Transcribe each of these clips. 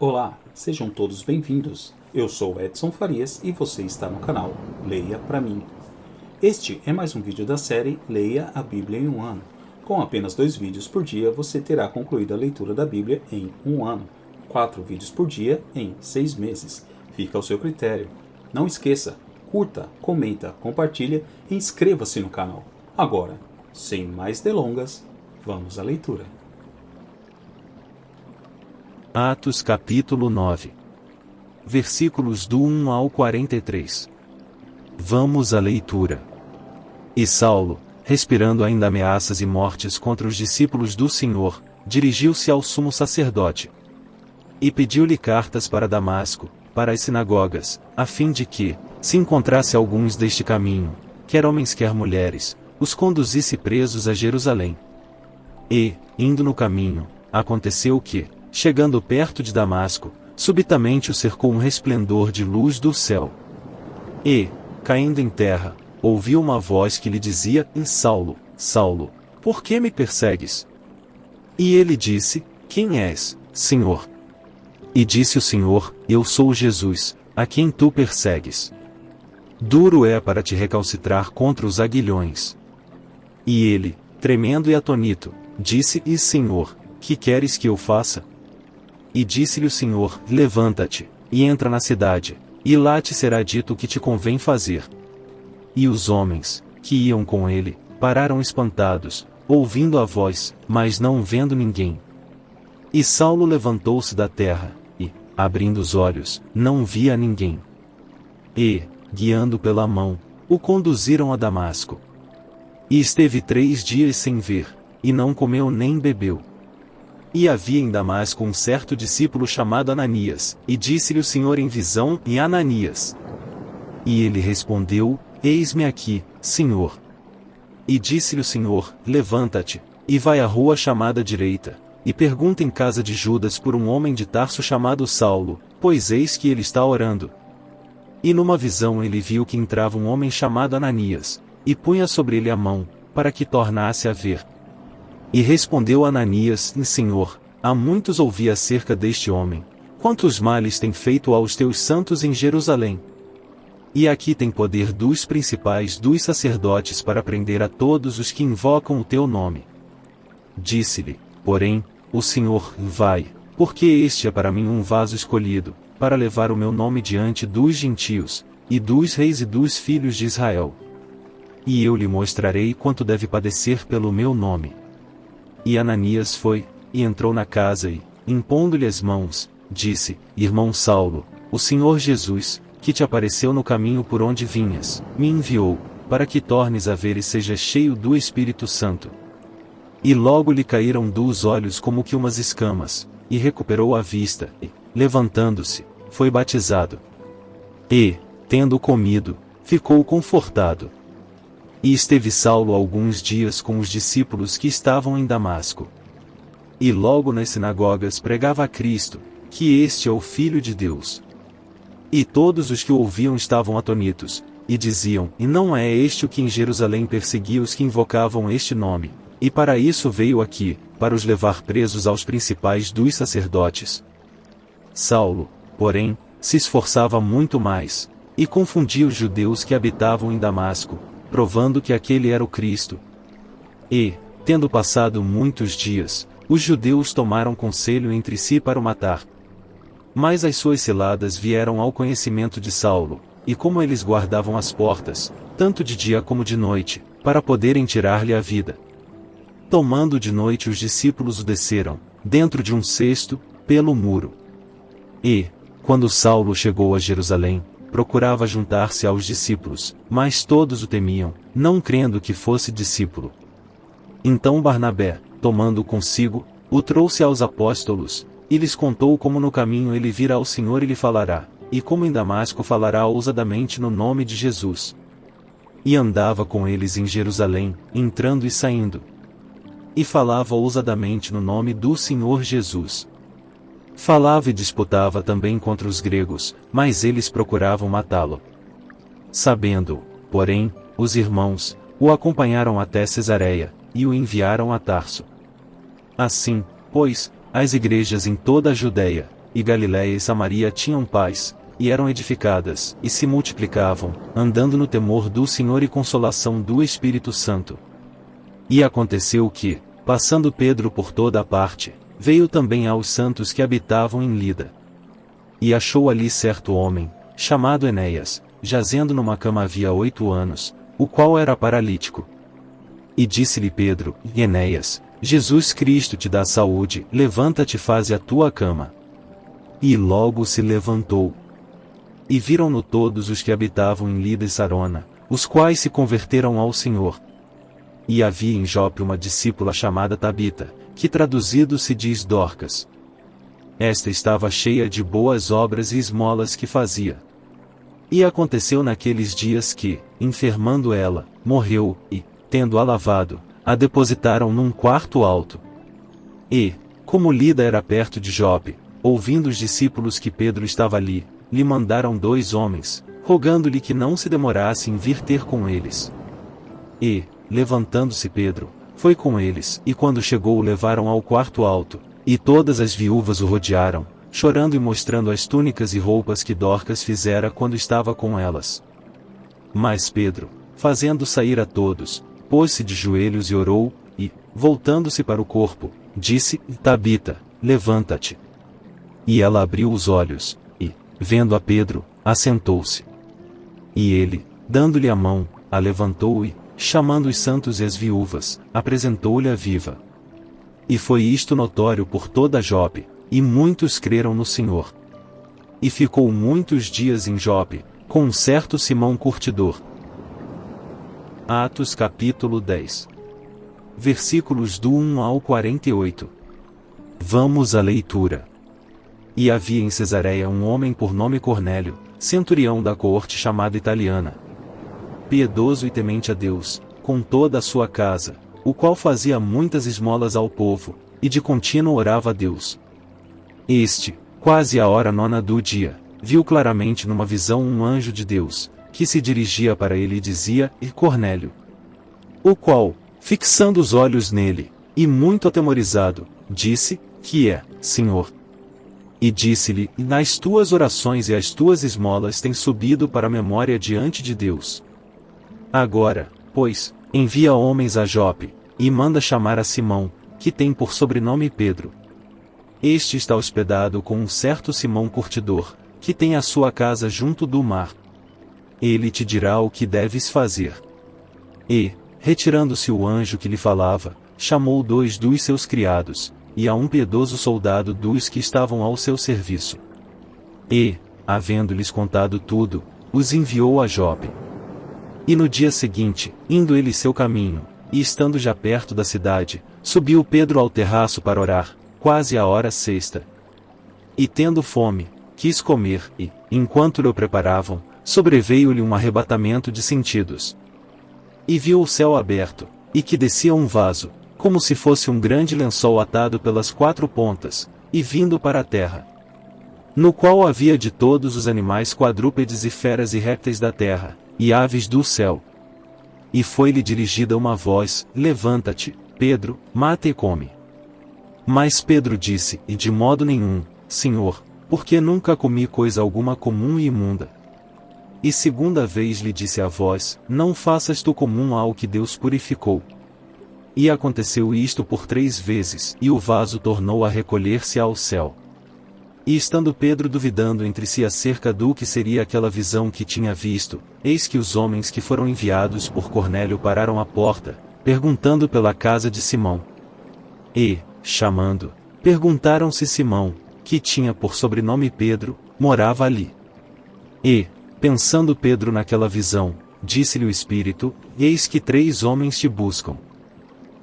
Olá, sejam todos bem-vindos. Eu sou Edson Farias e você está no canal Leia Pra Mim. Este é mais um vídeo da série Leia a Bíblia em um ano. Com apenas 2 vídeos por dia, você terá concluído a leitura da Bíblia em um ano. 4 vídeos por dia em 6 meses. Fica ao seu critério. Não esqueça, curta, comenta, compartilha e inscreva-se no canal. Agora, sem mais delongas, vamos à leitura. Atos capítulo 9. Versículos do 1 ao 43. Vamos à leitura. E Saulo, respirando ainda ameaças e mortes contra os discípulos do Senhor, dirigiu-se ao sumo sacerdote. E pediu-lhe cartas para Damasco, para as sinagogas, a fim de que, se encontrasse alguns deste caminho, quer homens quer mulheres, os conduzisse presos a Jerusalém. E, indo no caminho, aconteceu que, chegando perto de Damasco, subitamente o cercou um resplendor de luz do céu. E, caindo em terra, ouviu uma voz que lhe dizia: Saulo, Saulo, por que me persegues? E ele disse: Quem és, Senhor? E disse o Senhor: Eu sou Jesus, a quem tu persegues. Duro é para te recalcitrar contra os aguilhões. E ele, tremendo e atônito, disse: E Senhor, que queres que eu faça? E disse-lhe o Senhor: Levanta-te, e entra na cidade, e lá te será dito o que te convém fazer. E os homens, que iam com ele, pararam espantados, ouvindo a voz, mas não vendo ninguém. E Saulo levantou-se da terra, e, abrindo os olhos, não via ninguém. E, guiando pela mão, o conduziram a Damasco. E esteve 3 dias sem ver, e não comeu nem bebeu. E havia em Damasco um certo discípulo chamado Ananias, e disse-lhe o Senhor em visão: E Ananias? E ele respondeu: Eis-me aqui, Senhor. E disse-lhe o Senhor: Levanta-te, e vai à rua chamada direita, e pergunta em casa de Judas por um homem de Tarso chamado Saulo, pois eis que ele está orando. E numa visão ele viu que entrava um homem chamado Ananias, e punha sobre ele a mão, para que tornasse a ver. E respondeu Ananias: Senhor, há muitos ouvi acerca deste homem, quantos males tem feito aos teus santos em Jerusalém. E aqui tem poder dos principais dos sacerdotes para prender a todos os que invocam o teu nome. Disse-lhe, porém, o Senhor: Vai, porque este é para mim um vaso escolhido, para levar o meu nome diante dos gentios, e dos reis e dos filhos de Israel. E eu lhe mostrarei quanto deve padecer pelo meu nome. E Ananias foi, e entrou na casa e, impondo-lhe as mãos, disse: Irmão Saulo, o Senhor Jesus, que te apareceu no caminho por onde vinhas, me enviou, para que tornes a ver e sejas cheio do Espírito Santo. E logo lhe caíram dos olhos como que umas escamas, e recuperou a vista, e, levantando-se, foi batizado. E, tendo comido, ficou confortado. E esteve Saulo alguns dias com os discípulos que estavam em Damasco. E logo nas sinagogas pregava a Cristo, que este é o Filho de Deus. E todos os que o ouviam estavam atônitos, e diziam: E não é este o que em Jerusalém perseguia os que invocavam este nome, e para isso veio aqui, para os levar presos aos principais dos sacerdotes. Saulo, porém, se esforçava muito mais, e confundia os judeus que habitavam em Damasco, provando que aquele era o Cristo. E, tendo passado muitos dias, os judeus tomaram conselho entre si para o matar. Mas as suas ciladas vieram ao conhecimento de Saulo, e como eles guardavam as portas, tanto de dia como de noite, para poderem tirar-lhe a vida. Tomando de noite os discípulos o desceram, dentro de um cesto, pelo muro. E, quando Saulo chegou a Jerusalém, procurava juntar-se aos discípulos, mas todos o temiam, não crendo que fosse discípulo. Então Barnabé, tomando consigo, o trouxe aos apóstolos, e lhes contou como no caminho ele vira ao Senhor e lhe falará, e como em Damasco falará ousadamente no nome de Jesus. E andava com eles em Jerusalém, entrando e saindo. E falava ousadamente no nome do Senhor Jesus. Falava e disputava também contra os gregos, mas eles procuravam matá-lo. Sabendo, porém, os irmãos, o acompanharam até Cesareia, e o enviaram a Tarso. Assim, pois, as igrejas em toda a Judéia, e Galiléia e Samaria tinham paz, e eram edificadas, e se multiplicavam, andando no temor do Senhor e consolação do Espírito Santo. E aconteceu que, passando Pedro por toda a parte, veio também aos santos que habitavam em Lida. E achou ali certo homem, chamado Enéas, jazendo numa cama havia 8 anos, o qual era paralítico. E disse-lhe Pedro: Enéas, Jesus Cristo te dá saúde, levanta-te e faze a tua cama. E logo se levantou. E viram-no todos os que habitavam em Lida e Sarona, os quais se converteram ao Senhor. E havia em Jope uma discípula chamada Tabita, que traduzido se diz Dorcas. Esta estava cheia de boas obras e esmolas que fazia. E aconteceu naqueles dias que, enfermando ela, morreu, e, tendo-a lavado, a depositaram num quarto alto. E, como Lida era perto de Jope, ouvindo os discípulos que Pedro estava ali, lhe mandaram 2 homens, rogando-lhe que não se demorasse em vir ter com eles. E, levantando-se Pedro, foi com eles, e quando chegou o levaram ao quarto alto, e todas as viúvas o rodearam, chorando e mostrando as túnicas e roupas que Dorcas fizera quando estava com elas. Mas Pedro, fazendo sair a todos, pôs-se de joelhos e orou, e, voltando-se para o corpo, disse: Tabita, levanta-te. E ela abriu os olhos, e, vendo a Pedro, assentou-se. E ele, dando-lhe a mão, a levantou e, chamando os santos e as viúvas, apresentou-lhe a viva. E foi isto notório por toda Jope, e muitos creram no Senhor. E ficou muitos dias em Jope, com um certo Simão curtidor. Atos capítulo 10. Versículos do 1 ao 48. Vamos à leitura. E havia em Cesareia um homem por nome Cornélio, centurião da coorte chamada Italiana, piedoso e temente a Deus, com toda a sua casa, o qual fazia muitas esmolas ao povo, e de contínuo orava a Deus. Este, quase à hora 9 do dia, viu claramente numa visão um anjo de Deus, que se dirigia para ele e dizia: E Cornélio. O qual, fixando os olhos nele, e muito atemorizado, disse: Que é, Senhor? E disse-lhe: Nas tuas orações e as tuas esmolas têm subido para a memória diante de Deus. Agora, pois, envia homens a Jope, e manda chamar a Simão, que tem por sobrenome Pedro. Este está hospedado com um certo Simão curtidor, que tem a sua casa junto do mar. Ele te dirá o que deves fazer. E, retirando-se o anjo que lhe falava, chamou 2 dos seus criados, e a um piedoso soldado dos que estavam ao seu serviço. E, havendo-lhes contado tudo, os enviou a Jope. E no dia seguinte, indo ele seu caminho, e estando já perto da cidade, subiu Pedro ao terraço para orar, quase à hora 6. E tendo fome, quis comer, e, enquanto lhe o preparavam, sobreveio-lhe um arrebatamento de sentidos. E viu o céu aberto, e que descia um vaso, como se fosse um grande lençol atado pelas 4 pontas, e vindo para a terra. No qual havia de todos os animais quadrúpedes e feras e répteis da terra, e aves do céu. E foi-lhe dirigida uma voz: Levanta-te, Pedro, mata e come. Mas Pedro disse: E de modo nenhum, Senhor, porque nunca comi coisa alguma comum e imunda. E segunda vez lhe disse a voz: Não faças tu comum ao que Deus purificou. E aconteceu isto por 3 vezes, e o vaso tornou a recolher-se ao céu. E estando Pedro duvidando entre si acerca do que seria aquela visão que tinha visto, eis que os homens que foram enviados por Cornélio pararam à porta, perguntando pela casa de Simão. E, chamando, perguntaram se Simão, que tinha por sobrenome Pedro, morava ali. E, pensando Pedro naquela visão, disse-lhe o Espírito: Eis que 3 homens te buscam.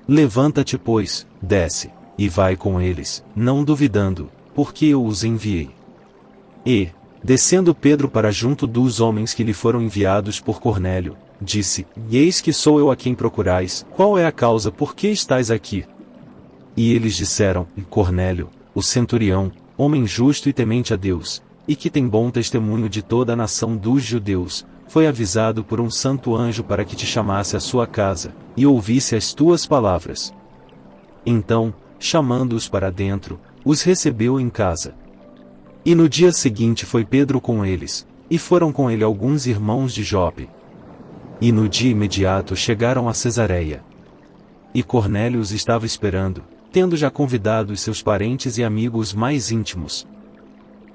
Levanta-te, pois, desce, e vai com eles, não duvidando, porque eu os enviei. E, descendo Pedro para junto dos homens que lhe foram enviados por Cornélio, disse: Eis que sou eu a quem procurais, qual é a causa por que estais aqui? E eles disseram: Cornélio, o centurião, homem justo e temente a Deus, e que tem bom testemunho de toda a nação dos judeus, foi avisado por um santo anjo para que te chamasse à sua casa, e ouvisse as tuas palavras. Então, chamando-os para dentro, os recebeu em casa. E no dia seguinte foi Pedro com eles, e foram com ele alguns irmãos de Jope. E no dia imediato chegaram a Cesareia. E Cornélio os estava esperando, tendo já convidado os seus parentes e amigos mais íntimos.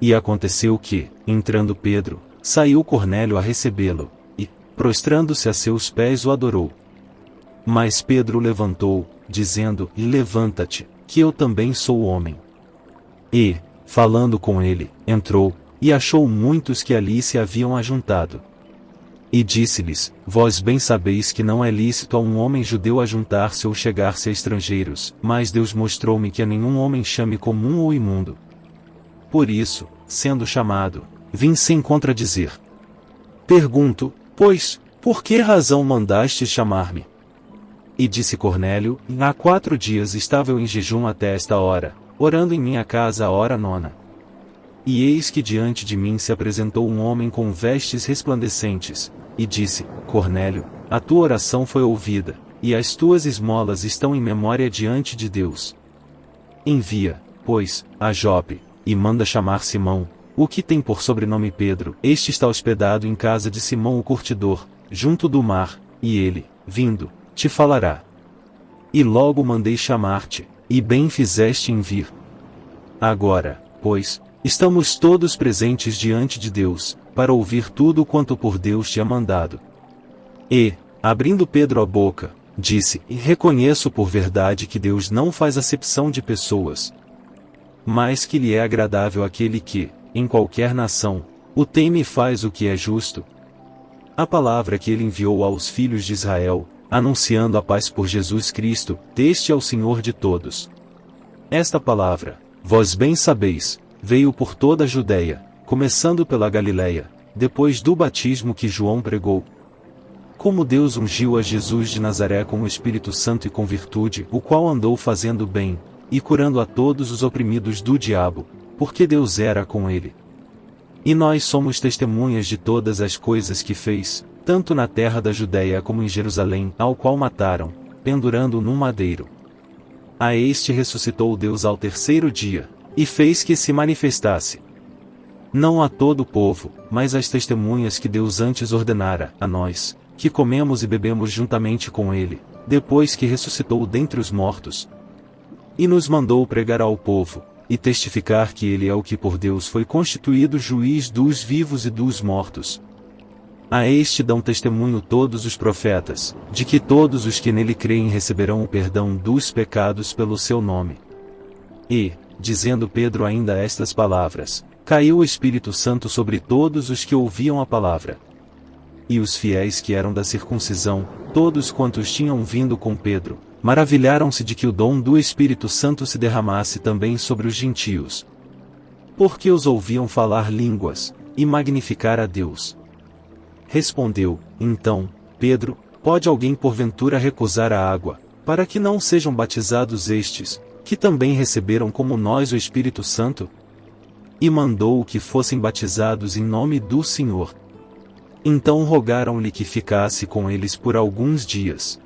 E aconteceu que, entrando Pedro, saiu Cornélio a recebê-lo, e, prostrando-se a seus pés o adorou. Mas Pedro levantou, dizendo: Levanta-te, que eu também sou homem. E, falando com ele, entrou, e achou muitos que ali se haviam ajuntado. E disse-lhes: Vós bem sabeis que não é lícito a um homem judeu ajuntar-se ou chegar-se a estrangeiros, mas Deus mostrou-me que a nenhum homem chame comum ou imundo. Por isso, sendo chamado, vim sem contradizer. Pergunto, pois, por que razão mandastes chamar-me? E disse Cornélio: Há 4 dias estava eu em jejum até esta hora, orando em minha casa a hora 9. E eis que diante de mim se apresentou um homem com vestes resplandecentes, e disse: Cornélio, a tua oração foi ouvida, e as tuas esmolas estão em memória diante de Deus. Envia, pois, a Jope, e manda chamar Simão, o que tem por sobrenome Pedro. Este está hospedado em casa de Simão o curtidor, junto do mar, e ele, vindo, te falará. E logo mandei chamar-te, e bem fizeste em vir. Agora, pois, estamos todos presentes diante de Deus, para ouvir tudo quanto por Deus te é mandado. E, abrindo Pedro a boca, disse: Reconheço por verdade que Deus não faz acepção de pessoas, mas que lhe é agradável aquele que, em qualquer nação, o teme e faz o que é justo. A palavra que ele enviou aos filhos de Israel, anunciando a paz por Jesus Cristo, este é o Senhor de todos. Esta palavra, vós bem sabeis, veio por toda a Judeia, começando pela Galileia, depois do batismo que João pregou. Como Deus ungiu a Jesus de Nazaré com o Espírito Santo e com virtude, o qual andou fazendo bem, e curando a todos os oprimidos do diabo, porque Deus era com ele. E nós somos testemunhas de todas as coisas que fez, tanto na terra da Judeia como em Jerusalém, ao qual mataram, pendurando-o num madeiro. A este ressuscitou Deus ao 3º dia, e fez que se manifestasse, não a todo o povo, mas às testemunhas que Deus antes ordenara, a nós, que comemos e bebemos juntamente com ele, depois que ressuscitou dentre os mortos. E nos mandou pregar ao povo, e testificar que ele é o que por Deus foi constituído juiz dos vivos e dos mortos. A este dão testemunho todos os profetas, de que todos os que nele creem receberão o perdão dos pecados pelo seu nome. E, dizendo Pedro ainda estas palavras, caiu o Espírito Santo sobre todos os que ouviam a palavra. E os fiéis que eram da circuncisão, todos quantos tinham vindo com Pedro, maravilharam-se de que o dom do Espírito Santo se derramasse também sobre os gentios. Porque os ouviam falar línguas, e magnificar a Deus. Respondeu, então, Pedro: Pode alguém porventura recusar a água, para que não sejam batizados estes, que também receberam como nós o Espírito Santo? E mandou que fossem batizados em nome do Senhor. Então rogaram-lhe que ficasse com eles por alguns dias.